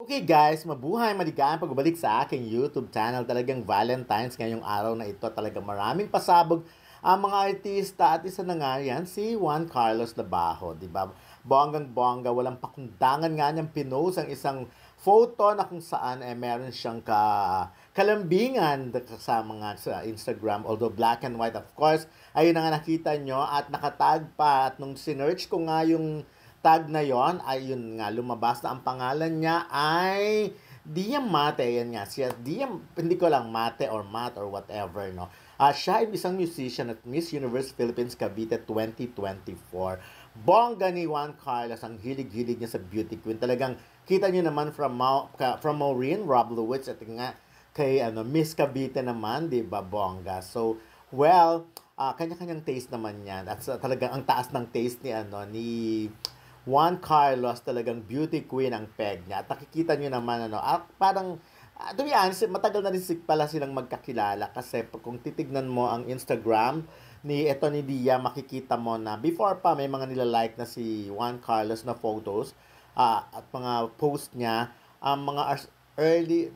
Okay guys, mabuhay, maligayang pagbalik sa aking YouTube channel. Talagang Valentine's ngayong araw na ito. Talagang maraming pasabog ang mga artista at isa na nga yan, si Juan Carlos Nabajo. Diba? Bonggang-bongga, walang pakundangan nga niyang pinost ang isang photo na kung saan meron siyang kalambingan sa mga sa Instagram. Although black and white of course, ayun na nga nakita nyo at nakatag pa. At nung sinearch ko nga yung tag na yon, ayun nga, lumabas na ang pangalan niya ay Diam Mate. Yan nga, siya, Diam, hindi ko lang Mate or Mat or whatever, no? Siya ay isang musician at Miss Universe Philippines Cavite 2024. Bongga ni Juan Carlos, ang hilig-hilig niya sa beauty queen. Talagang kita niyo naman from Maureen Roblowitz at nga kay Miss Cavite naman, di ba, bongga. So, well, kanya-kanyang taste naman yan. At talagang ang taas ng taste ni Juan Carlos, talagang beauty queen ang peg niya. At nakikita nyo naman, parang, to be honest, matagal na rin pala silang magkakilala kasi kung titignan mo ang Instagram ni Dia, makikita mo na before pa may mga nilalike na si Juan Carlos na photos at mga post niya, mga early,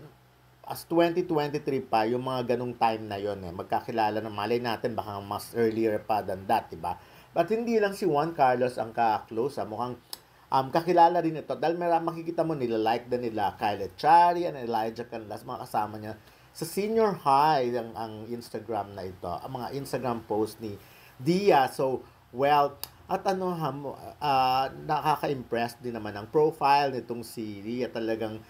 as 2023 pa, yung mga ganong time na yon magkakilala na malay natin, baka mas earlier pa than that, diba? But hindi lang si Juan Carlos ang ka-close. Mukhang kakilala rin ito. Dahil makikita mo nila-like na nila Kyle Echari and Elijah Canlas, mga kasama niya sa senior high ang Instagram na ito. Ang mga Instagram post ni Dia. So, well, at nakaka-impress din naman ang profile nitong si Dia. Talagang,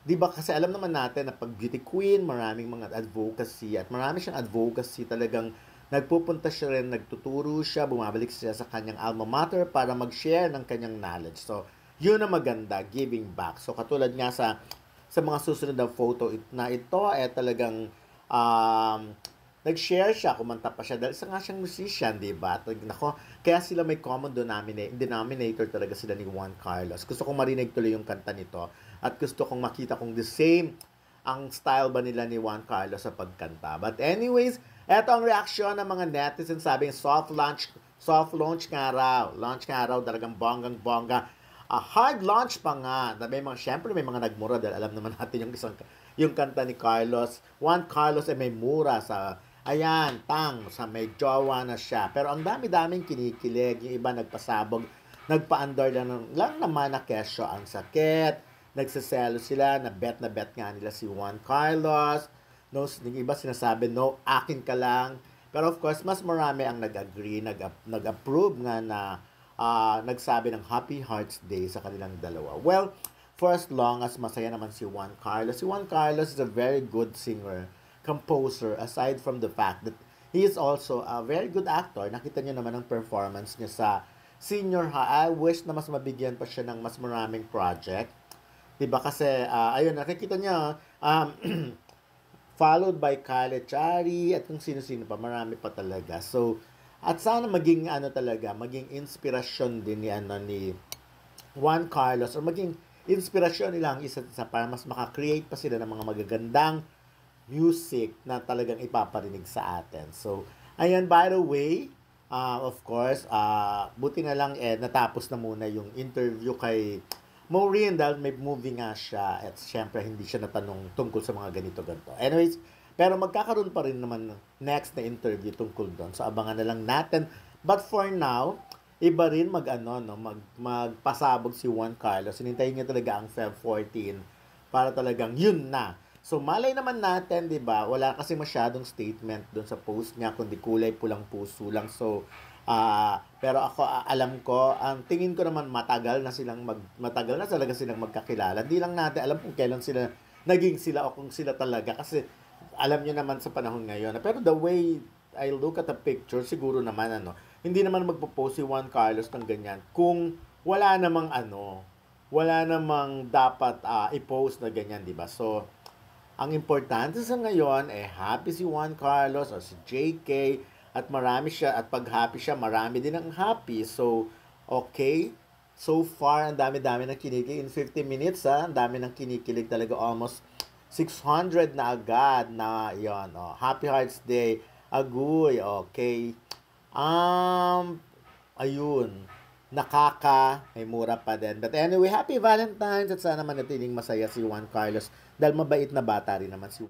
di ba kasi alam naman natin na pag beauty queen, maraming mga advocacy at marami siyang advocacy talagang nagpupunta siya rin, nagtuturo siya, bumabalik siya sa kanyang alma mater para mag-share ng kanyang knowledge. So, yun ang maganda, giving back. So, katulad nga sa mga susunod na photo na ito, talagang nag-share siya, kumanta pa siya. Dahil isa nga siyang musician, di ba? Nako, kaya sila may common denominator talaga sila ni Juan Carlos. Gusto kong marinig tuloy yung kanta nito. At gusto kong makita kung the same ang style ba nila ni Juan Carlos sa pagkanta. But anyways, eto ang reaksyon ng mga netizens, sabing soft launch nga raw. Launch nga raw, talagang bonggang-bongga. Hard launch pa nga. Syempre may mga nagmura dahil alam naman natin yung kanta ni Carlos. Juan Carlos ay may mura ayan, sa may jowa na siya. Pero ang dami-daming kinikilig. Yung iba nagpasabog, nagpa-under lang naman na kesyo ang sakit. Nagsaselo sila, na bet nga nila si Juan Carlos. No, yung iba sinasabi, no, akin ka lang. Pero of course, mas marami ang nag-agree, nag-approve nga na nagsabi ng Happy Hearts Day sa kanilang dalawa. Well, for as long as masaya naman si Juan Carlos. Si Juan Carlos is a very good singer, composer, aside from the fact that he is also a very good actor. Nakita niyo naman ang performance niya sa senior high. I wish na mas mabigyan pa siya ng mas maraming project. Diba kasi, ayun, nakikita niya, followed by Kyle Echari at kung sino-sino pa, marami pa talaga. So, at sana maging maging inspirasyon din ni Juan Carlos or maging inspirasyon nila ang isa't isa para mas makakreate pa sila ng mga magagandang music na talagang ipaparinig sa atin. So, ayan, by the way, of course, buti na lang natapos na muna yung interview kay Maureen dahil may movie nga siya at syempre hindi siya natanong tungkol sa mga ganito-ganito. Anyways, pero magkakaroon pa rin naman next na interview tungkol doon. So abangan na lang natin. But for now, iba rin magpasabog si Juan Carlos. Hinintayin niya talaga ang Feb 14 para talagang yun na. So malay naman natin, 'di ba? Wala kasi masyadong statement doon sa post niya kundi kulay pulang puso lang. So pero ako alam ko, ang tingin ko naman matagal na talaga silang magkakilala. Hindi lang natin alam kung kailan sila naging sila o kung sila talaga kasi alam niyo naman sa panahon ngayon. Pero the way I look at the picture, siguro naman hindi naman magpo-post si Juan Carlos ng ganyan kung wala namang dapat i-post na ganyan, 'di ba? So ang importante sa ngayon happy si Juan Carlos o si JK at marami siya at pag happy siya, marami din ang happy. So, okay. So far, ang dami-dami ng kinikilig. In 50 minutes, ang dami ng kinikilig talaga. Almost 600 na agad na yon. Happy Hearts Day. Agoy. Okay. Ayun. may mura pa din. But anyway, happy Valentine's at sana manatiling masaya si Juan Carlos dahil mabait na bata rin naman si